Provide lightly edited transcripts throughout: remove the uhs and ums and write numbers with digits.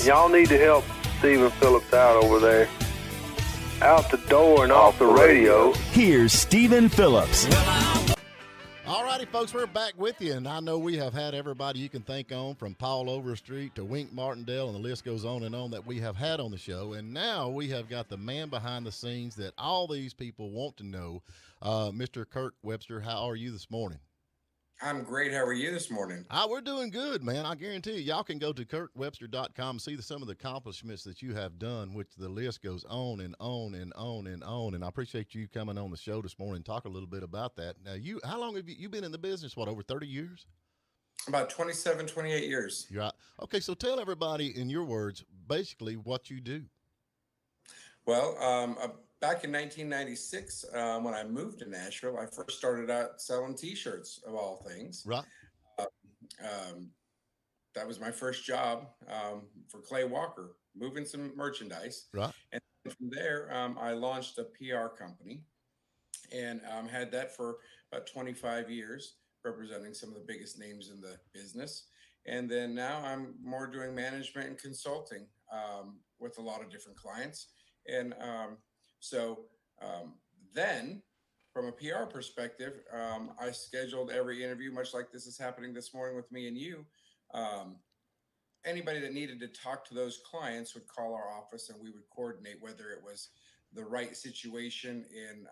Y'all need to help Stephen Phillips out over there. Out the door and off the radio. Here's Stephen Phillips. All righty, folks, we're back with you, and I know we have had everybody you can think on, from Paul Overstreet to Wink Martindale, and the list goes on, that we have had on the show. And now we have got the man behind the scenes that all these people want to know. Mr. Kirt Webster, how are you this morning? I'm great. How are you this morning? We're doing good, man. I guarantee you. Y'all can go to kirtwebster.com and see some of the accomplishments that you have done, which the list goes on and on and on and on. And I appreciate you coming on the show this morning and talk a little bit about that. Now, how long have you been in the business? What, over 30 years? About 27, 28 years. You're right. Okay, so tell everybody in your words, basically, what you do. Well, back in 1996, when I moved to Nashville, I first started out selling T-shirts, of all things. Right. That was my first job for Clay Walker, moving some merchandise. Right. And from there, I launched a PR company and had that for about 25 years, representing some of the biggest names in the business. And then now I'm more doing management and consulting with a lot of different clients. And then from a PR perspective, I scheduled every interview, much like this is happening this morning with me and you. Anybody that needed to talk to those clients would call our office, and we would coordinate whether it was the right situation in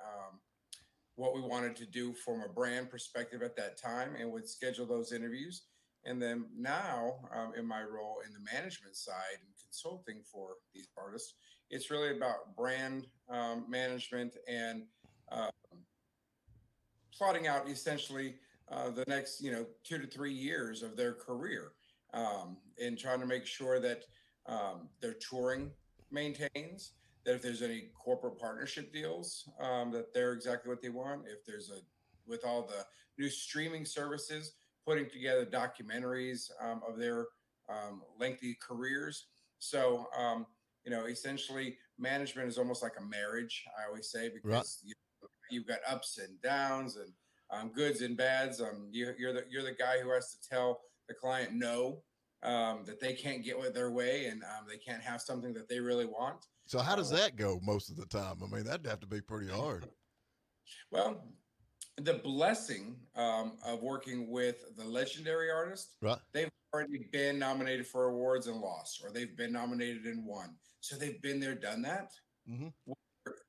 what we wanted to do from a brand perspective at that time, and would schedule those interviews. And then now, in my role in the management side and consulting for these artists, it's really about brand management and plotting out essentially the next 2 to 3 years of their career, and trying to make sure that their touring maintains, that if there's any corporate partnership deals, that they're exactly what they want. If there's with all the new streaming services, putting together documentaries of their lengthy careers. So, essentially management is almost like a marriage, I always say, because you've got ups and downs and goods and bads. You're the guy who has to tell the client no, that they can't get their way, and they can't have something that they really want. So how does that go most of the time? I mean, that'd have to be pretty hard. Well, the blessing of working with the legendary artists, right? They've already been nominated for awards and lost, or they've been nominated and won. So they've been there, done that. Mm-hmm.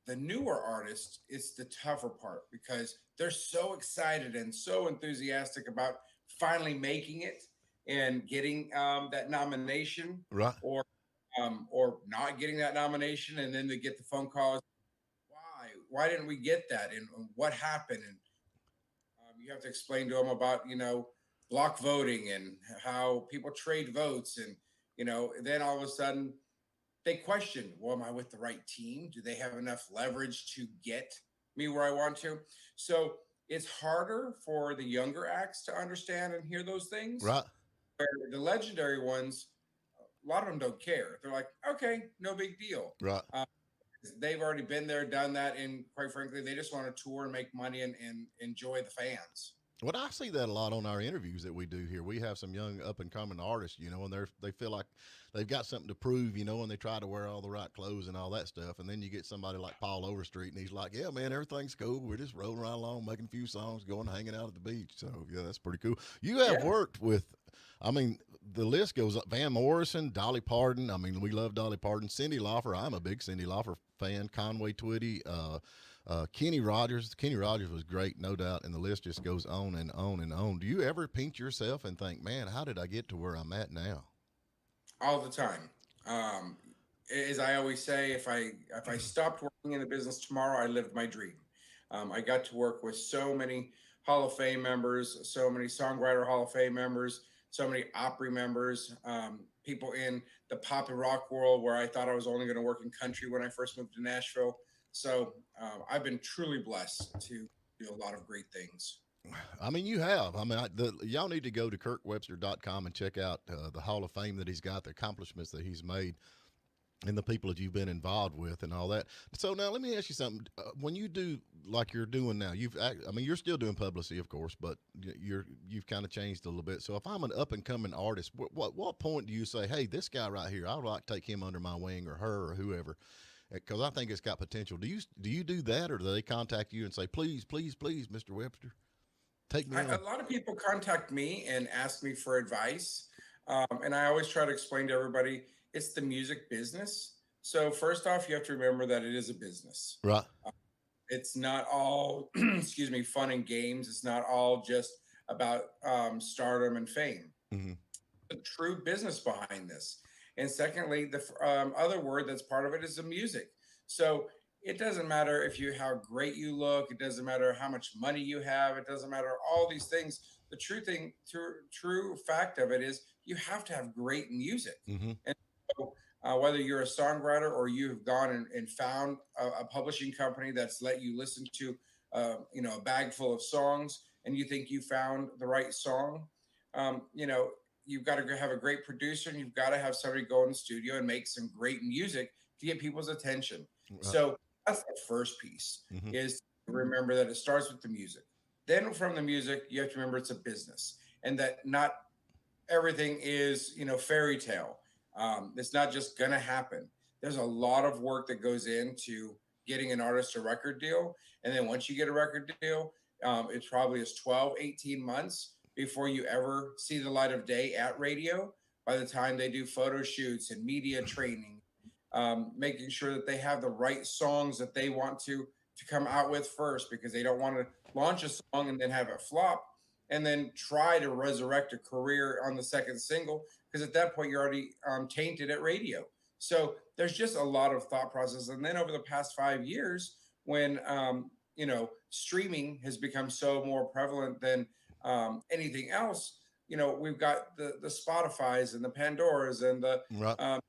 The newer artists, it's the tougher part, because they're so excited and so enthusiastic about finally making it and getting that nomination, right? Or not getting that nomination, and then they get the phone calls. Why didn't we get that? And what happened? And you have to explain to them about, block voting and how people trade votes. And, then all of a sudden they question, well, am I with the right team? Do they have enough leverage to get me where I want to? So it's harder for the younger acts to understand and hear those things. Right. Where the legendary ones, a lot of them don't care. They're like, okay, no big deal. Right. They've already been there, done that. And quite frankly, they just want to tour and make money and enjoy the fans. Well, I see that a lot on our interviews that we do here. We have some young up-and-coming artists, and they feel like they've got something to prove, and they try to wear all the right clothes and all that stuff. And then you get somebody like Paul Overstreet, and he's like, yeah, man, everything's cool. We're just rolling right along, making a few songs, going hanging out at the beach. So, yeah, that's pretty cool. You have worked with, the list goes up. Van Morrison, Dolly Parton. We love Dolly Parton. Cyndi Lauper. I'm a big Cyndi Lauper fan. Conway Twitty, Kenny Rogers. Kenny Rogers was great, no doubt, and the list just goes on and on and on. Do you ever pinch yourself and think, man, how did I get to where I'm at now? All the time. As I always say, if I stopped working in the business tomorrow, I lived my dream. I got to work with so many Hall of Fame members, so many Songwriter Hall of Fame members, so many Opry members, people in the pop and rock world where I thought I was only going to work in country when I first moved to Nashville. So I've been truly blessed to do a lot of great things. You have. Y'all need to go to kirtwebster.com and check out the Hall of Fame that he's got, the accomplishments that he's made. and the people that you've been involved with and all that. So now let me ask you something. When you do like you're doing now, I mean, you're still doing publicity, of course, but you've kind of changed a little bit. So if I'm an up and coming artist, what point do you say, hey, this guy right here, I would like to take him under my wing, or her, or whoever, because I think it's got potential. Do you do that, or do they contact you and say, please, please, please, Mr. Webster, take me on? A lot of people contact me and ask me for advice. And I always try to explain to everybody it's the music business. So, first off, you have to remember that it is a business. Right. It's not all, excuse me, fun and games. It's not all just about stardom and fame. Mm-hmm. The true business behind this. And secondly, the other word that's part of it is the music. So, it doesn't matter how great you look. It doesn't matter how much money you have. It doesn't matter all these things. The true fact of it is you have to have great music. Mm-hmm. And so, whether you're a songwriter or you've gone and found a publishing company that's let you listen to, a bag full of songs, and you think you found the right song, you've got to have a great producer, and you've got to have somebody go in the studio and make some great music to get people's attention. Right. So that's the first piece, mm-hmm. is to remember that it starts with the music. Then from the music, you have to remember it's a business, and that not everything is, fairy tale. It's not just going to happen. There's a lot of work that goes into getting an artist a record deal. And then once you get a record deal, it probably is 12, 18 months before you ever see the light of day at radio. By the time they do photo shoots and media training, making sure that they have the right songs that they want to come out with first, because they don't want to launch a song and then have it flop and then try to resurrect a career on the second single, because at that point you're already tainted at radio. So there's just a lot of thought process. And then over the past 5 years, when streaming has become so more prevalent than anything else, we've got the Spotify's and the Pandoras and the Right.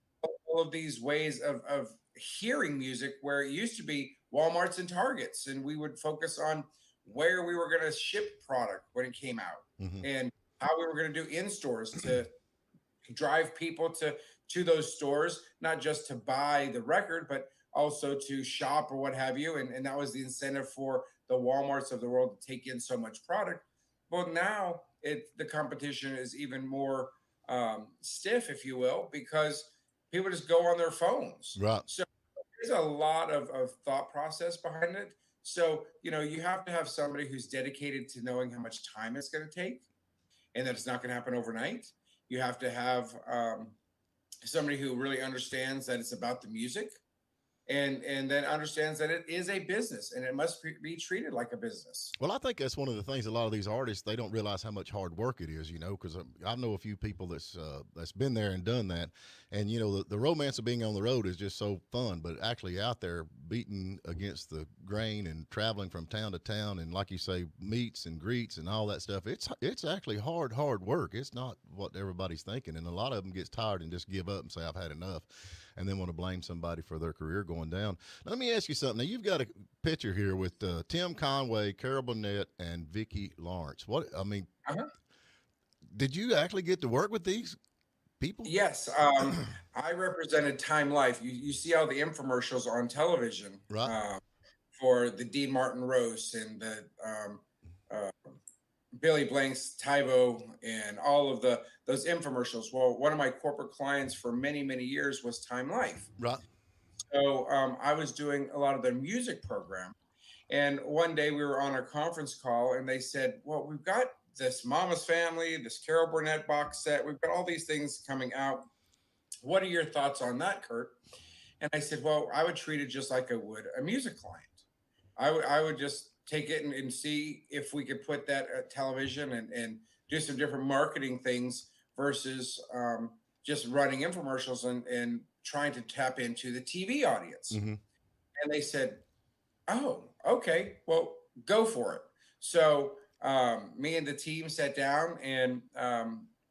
all of these ways of hearing music, where it used to be Walmarts and Targets, and we would focus on where we were going to ship product when it came out, mm-hmm. and how we were going to do in stores to drive people to those stores, not just to buy the record, but also to shop or what have you. And that was the incentive for the Walmarts of the world to take in so much product. Well, now the competition is even more stiff, if you will, because people just go on their phones. Right. So there's a lot of thought process behind it. So, you have to have somebody who's dedicated to knowing how much time it's going to take, and that it's not going to happen overnight. You have to have somebody who really understands that it's about the music, and then understands that it is a business and it must be treated like a business. Well, I think that's one of the things a lot of these artists, they don't realize how much hard work it is, because I know a few people that's been there and done that. And, the romance of being on the road is just so fun, but actually out there beating against the grain and traveling from town to town, and like you say, meets and greets and all that stuff, it's actually hard work. It's not what everybody's thinking. And a lot of them gets tired and just give up and say, I've had enough, and then want to blame somebody for their career going down. Now, let me ask you something. Now, you've got a picture here with Tim Conway, Carol Burnett, and Vicki Lawrence. Did you actually get to work with these people? Yes. I represented Time Life. You see all the infomercials on television, right, for the Dean Martin roast and the Billy Blank's Tyvo and all of those infomercials. Well, one of my corporate clients for many, many years was Time Life. Right. So I was doing a lot of their music program. And one day we were on a conference call, and they said, well, we've got this Mama's Family, this Carol Burnett box set. We've got all these things coming out. What are your thoughts on that, Kirt? And I said, well, I would treat it just like I would a music client. I would just take it and see if we could put that at television and do some different marketing things versus just running infomercials and trying to tap into the TV audience. Mm-hmm. And they said, oh, okay, well, go for it. So me and the team sat down, and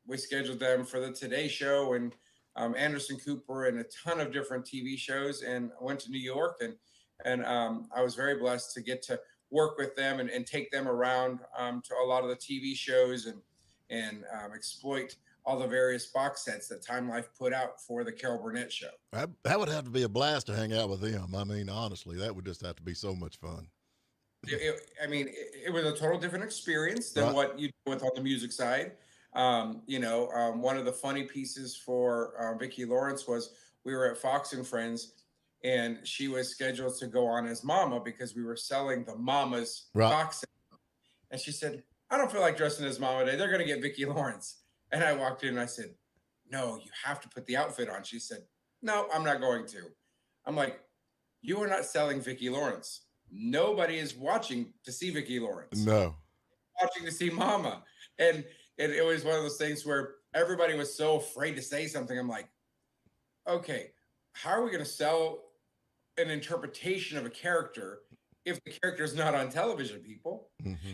we scheduled them for the Today Show and Anderson Cooper and a ton of different TV shows, and I went to New York, and I was very blessed to get to work with them and take them around to a lot of the TV shows and exploit all the various box sets that Time Life put out for the Carol Burnett show. That would have to be a blast to hang out with them. I mean, honestly, that would just have to be so much fun. It was a total different experience than what you do with on the music side. One of the funny pieces for Vicki Lawrence was we were at Fox and Friends, and she was scheduled to go on as Mama because we were selling the Mama's box set. And she said, I don't feel like dressing as Mama today. They're going to get Vicki Lawrence. And I walked in and I said, no, you have to put the outfit on. She said, no, I'm not going to. I'm like, you are not selling Vicki Lawrence. Nobody is watching to see Vicki Lawrence. No. Watching to see Mama. And it was one of those things where everybody was so afraid to say something. I'm like, okay, how are we going to sell an interpretation of a character if the character is not on television, people? Mm-hmm.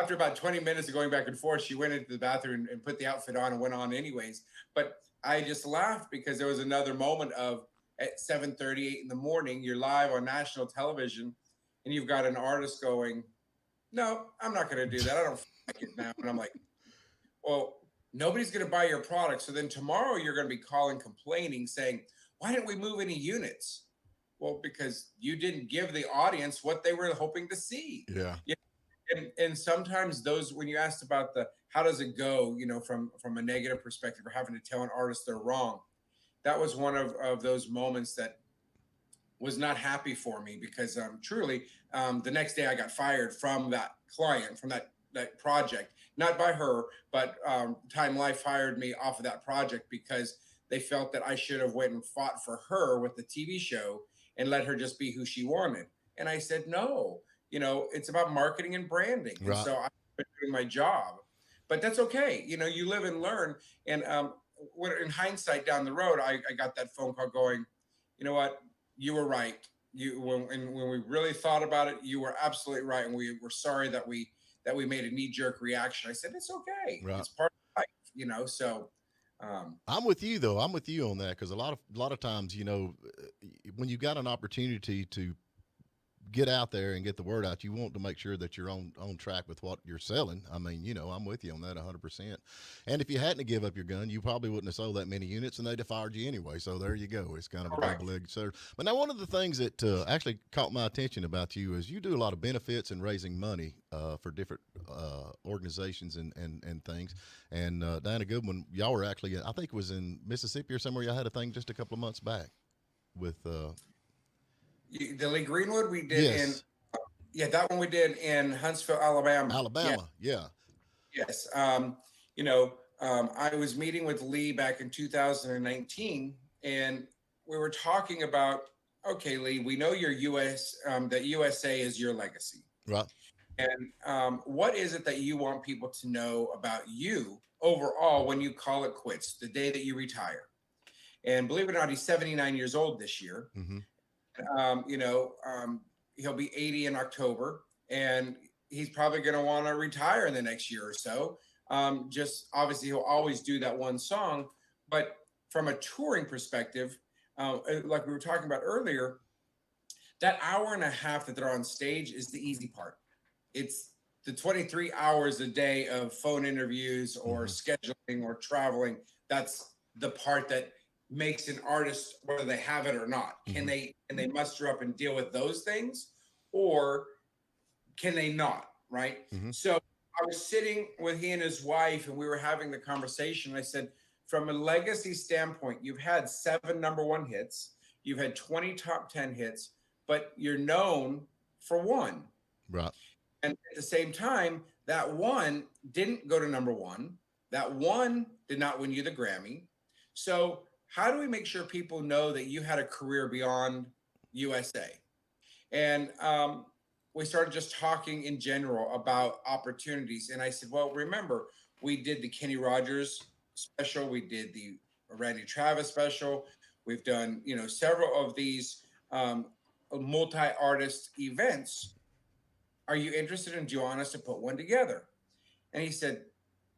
After about 20 minutes of going back and forth, she went into the bathroom and put the outfit on and went on anyways. But I just laughed because there was another moment of at 7:38 in the morning, you're live on national television and you've got an artist going, no, I'm not going to do that. I don't like it now. And I'm like, well, nobody's going to buy your product. So then tomorrow you're going to be calling, complaining, saying, why didn't we move any units? Well, because you didn't give the audience what they were hoping to see. Yeah. And sometimes those, when you asked about how does it go, from a negative perspective or having to tell an artist they're wrong, that was one of those moments that was not happy for me because truly the next day I got fired from that client, from that project, not by her, but Time Life fired me off of that project because they felt that I should have went and fought for her with the TV show and let her just be who she wanted. And I said, no. It's about marketing and branding. Right. And so I've been doing my job, but that's okay. You live and learn. And in hindsight down the road, I got that phone call going, you know what? You were right. When we really thought about it, you were absolutely right. And we were sorry that we made a knee-jerk reaction. I said, it's okay. Right. It's part of life, so. I'm with you though. I'm with you on that. Cause a lot of times, when you got an opportunity to get out there and get the word out, you want to make sure that you're on track with what you're selling. I mean, I'm with you on that 100%. And if you hadn't to give up your gun, you probably wouldn't have sold that many units and they'd have fired you anyway. So there you go. It's kind of a double-edged sword. But now one of the things that actually caught my attention about you is you do a lot of benefits and raising money for different organizations and things. And Diana Goodwin, y'all were actually, I think it was in Mississippi or somewhere, y'all had a thing just a couple of months back with the Lee Greenwood we did that one we did in Huntsville, Alabama. Yeah. Yes. I was meeting with Lee back in 2019 and we were talking about, okay, Lee, we know your that USA is your legacy. Right. And what is it that you want people to know about you overall when you call it quits, the day that you retire? And believe it or not, he's 79 years old this year. Mm-hmm. He'll be 80 in October and he's probably going to want to retire in the next year or so. Just obviously he'll always do that one song, but from a touring perspective, like we were talking about earlier, that hour and a half that they're on stage is the easy part. It's the 23 hours a day of phone interviews or scheduling or traveling. That's the part that makes an artist, whether they have it or not. Can they muster up and deal with those things, or can they not? Right. So I was sitting with he and his wife, and we were having the conversation. I said, from a legacy standpoint, you've had 7 number 1 hits, you've had 20 top 10 hits, but you're known for one. Right. And at the same time, that one didn't go to number 1. That one did not win you the Grammy. So how do we make sure people know that you had a career beyond USA? And we started just talking in general about opportunities. And I said, well, remember, we did the Kenny Rogers special. We did the Randy Travis special. We've done, several of these multi-artist events. Are you interested in, do you want us to put one together? And he said,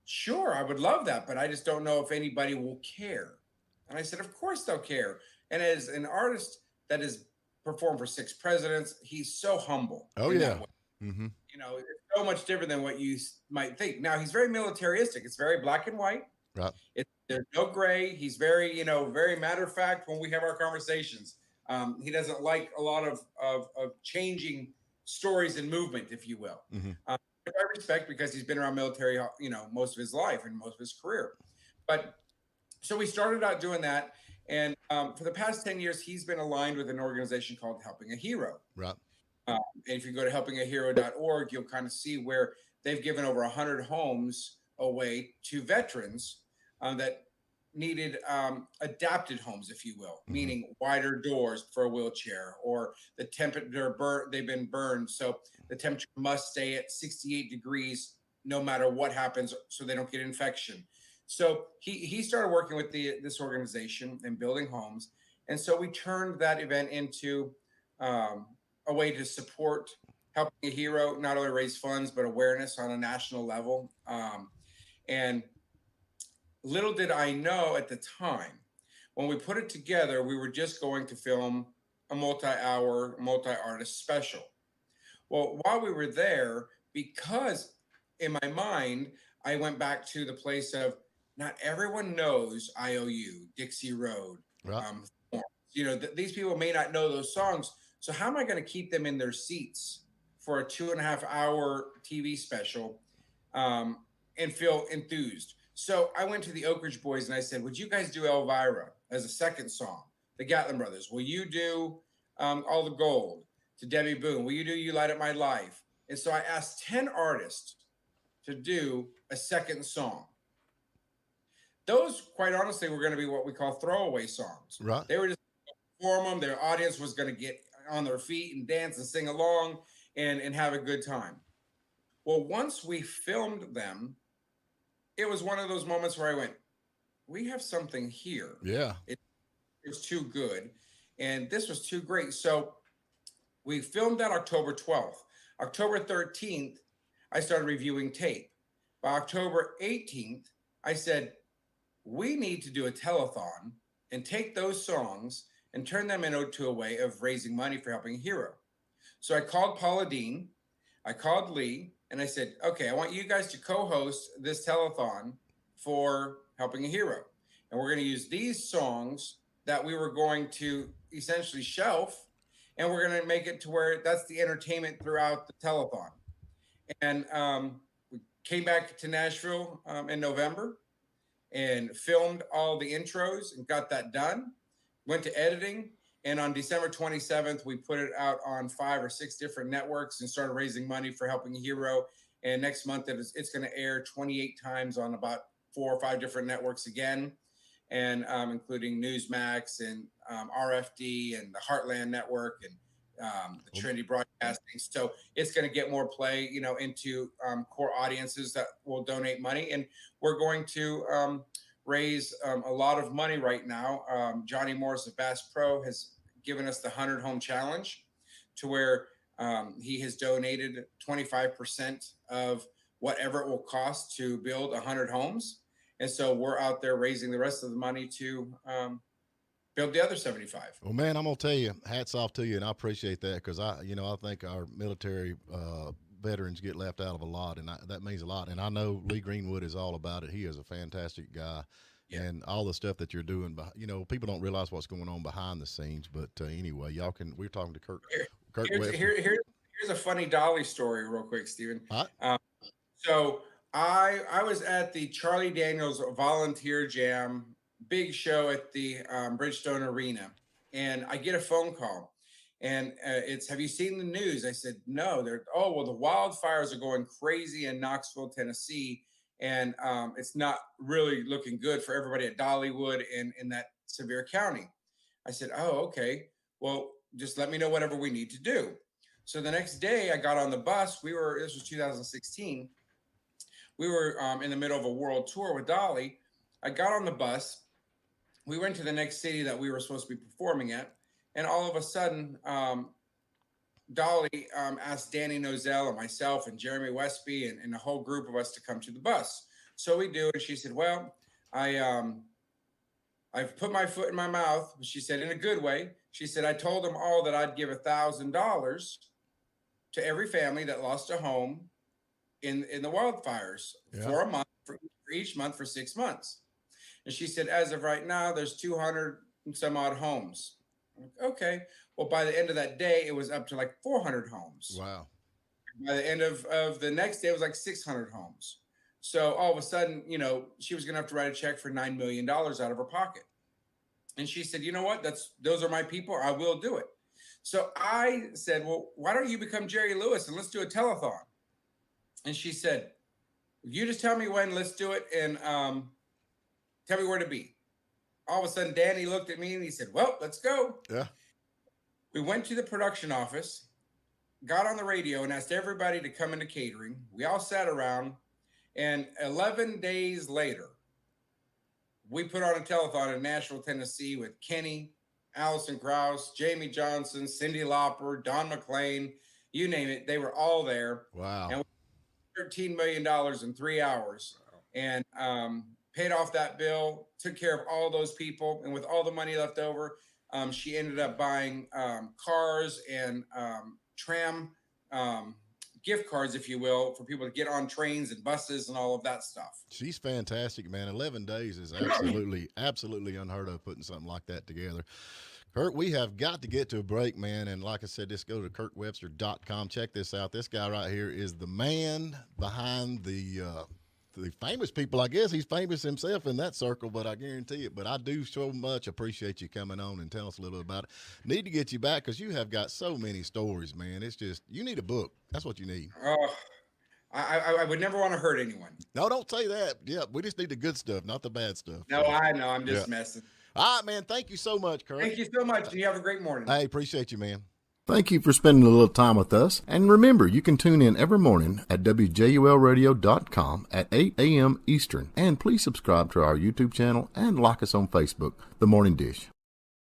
sure, I would love that, but I just don't know if anybody will care. And I said, of course they'll care. And as an artist that has performed for 6 presidents, he's so humble. Oh, yeah. Mm-hmm. It's so much different than what you might think. Now, he's very militaristic. It's very black and white. Right. There's no gray. He's very, very matter of fact when we have our conversations. He doesn't like a lot of changing stories and movement, if you will. Mm-hmm. Which I respect because he's been around military, most of his life and most of his career. But so we started out doing that. And for the past 10 years, he's been aligned with an organization called Helping a Hero. Right. And if you go to helpingahero.org, you'll kind of see where they've given over 100 homes away to veterans that needed adapted homes, if you will, meaning wider doors for a wheelchair, or the temperature they've been burned. So the temperature must stay at 68 degrees no matter what happens so they don't get infection. So he started working with this organization and building homes. And so we turned that event into a way to support Helping a Hero, not only raise funds, but awareness on a national level. And little did I know at the time, when we put it together, we were just going to film a multi-hour, multi-artist special. Well, while we were there, because in my mind, I went back to the place of not everyone knows IOU, Dixie Road. Right. These people may not know those songs. So how am I going to keep them in their seats for a 2.5-hour TV special and feel enthused? So I went to the Oak Ridge Boys and I said, would you guys do Elvira as a second song? The Gatlin Brothers, will you do All the Gold? To Debbie Boone, will you do You Light Up My Life? And so I asked 10 artists to do a second song. Those, quite honestly, were going to be what we call throwaway songs. Right. They were just perform them. Their audience was going to get on their feet and dance and sing along and have a good time. Well, once we filmed them, it was one of those moments where I went, we have something here. Yeah. It was too good. And this was too great. So we filmed that October 12th. October 13th, I started reviewing tape. By October 18th, I said, we need to do a telethon and take those songs and turn them into a way of raising money for Helping a Hero. So I called Paula Dean, I called Lee, and I said, okay, I want you guys to co-host this telethon for Helping a Hero. And we're going to use these songs that we were going to essentially shelf, and we're going to make it to where that's the entertainment throughout the telethon. And we came back to Nashville in November and filmed all the intros and got that done. Went to editing. And on December 27th, we put it out on 5 or 6 different networks and started raising money for Helping a Hero. And next month, it's going to air 28 times on about 4 or 5 different networks again, and including Newsmax and RFD and the Heartland Network and the Trinity Broadcasting. So it's going to get more play, into core audiences that will donate money. And we're going to raise a lot of money right now. Johnny Morris of Bass Pro has given us the 100 Home Challenge, to where he has donated 25% of whatever it will cost to build 100 homes. And so we're out there raising the rest of the money to build the other 75. Well, man, I'm going to tell you, hats off to you, and I appreciate that, because I think our military veterans get left out of a lot, and that means a lot. And I know Lee Greenwood is all about it. He is a fantastic guy. Yeah. And all the stuff that you're doing, people don't realize what's going on behind the scenes. But anyway, we're talking to Kirt Webster. Here's a funny Dolly story real quick, Stephen. Right. So I was at the Charlie Daniels Volunteer Jam big show at the Bridgestone Arena, and I get a phone call, and it's, have you seen the news? I said, no. The wildfires are going crazy in Knoxville, Tennessee, and it's not really looking good for everybody at Dollywood and in that Sevier County. I said, oh, okay. Well, just let me know whatever we need to do. So the next day I got on the bus. This was 2016. We were in the middle of a world tour with Dolly. I got on the bus. We went to the next city that we were supposed to be performing at. And all of a sudden, Dolly asked Danny Nozell and myself and Jeremy Westby and a whole group of us to come to the bus. So we do. And she said, well, I've put my foot in my mouth. She said, in a good way. She said, I told them all that I'd give $1,000 to every family that lost a home in the wildfires for a month, for each month for 6 months. And she said, as of right now, there's 200 and some odd homes. I'm like, okay. Well, by the end of that day, it was up to like 400 homes. Wow. By the end of the next day, it was like 600 homes. So all of a sudden, you know, she was going to have to write a check for $9 million out of her pocket. And she said, you know what? Those are my people. I will do it. So I said, well, why don't you become Jerry Lewis and let's do a telethon? And she said, you just tell me when, let's do it. And tell me where to be. All of a sudden, Danny looked at me and he said, well, let's go. Yeah. We went to the production office, got on the radio and asked everybody to come into catering. We all sat around, and 11 days later, we put on a telethon in Nashville, Tennessee with Kenny, Alison Krauss, Jamie Johnson, Cyndi Lauper, Don McLean, you name it. They were all there. Wow. And we $13 million in 3 hours. Wow. And paid off that bill, took care of all those people. And with all the money left over, she ended up buying cars and tram gift cards, if you will, for people to get on trains and buses and all of that stuff. She's fantastic, man. 11 days is absolutely unheard of, putting something like that together. Kirt, we have got to get to a break, man. And like I said, just go to kirtwebster.com. Check this out. This guy right here is the man behind the famous people. I guess he's famous himself in that circle, but I guarantee it. But I do so much appreciate you coming on and telling us a little bit about it. Need to get you back because you have got so many stories, man. It's just, you need a book. That's what you need. I would never want to hurt anyone. No, don't say that. Yeah, we just need the good stuff, not the bad stuff. No, I know. I'm just messing. All right, man. Thank you so much, Kirt. Thank you so much, and you have a great morning. Hey, appreciate you, man. Thank you for spending a little time with us. And remember, you can tune in every morning at WJULradio.com at 8 a.m. Eastern. And please subscribe to our YouTube channel and like us on Facebook, The Morning Dish.